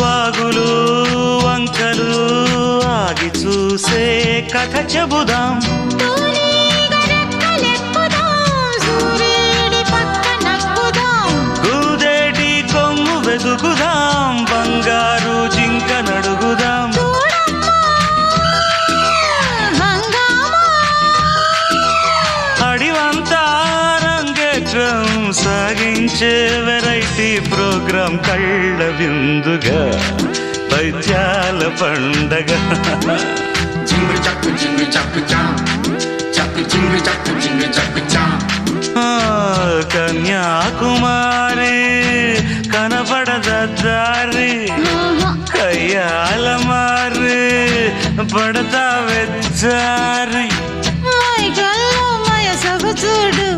వాగులు వంకలు ఆగి చూసే కథ చెబుదాం. కూదేటి కొమ్ము వెతుకుదాం, బంగారు జింక నడుగుదాం. అడివంతా రంగేట్రం సాగించే వెరైటీ ప్రోగ్రాం కళ్ళ విందుగా పైత్యాల పండగ. కన్యాకుమారి కనపడదారి, కయ్యాల మారి పడతా వెచ్చారి. చూడు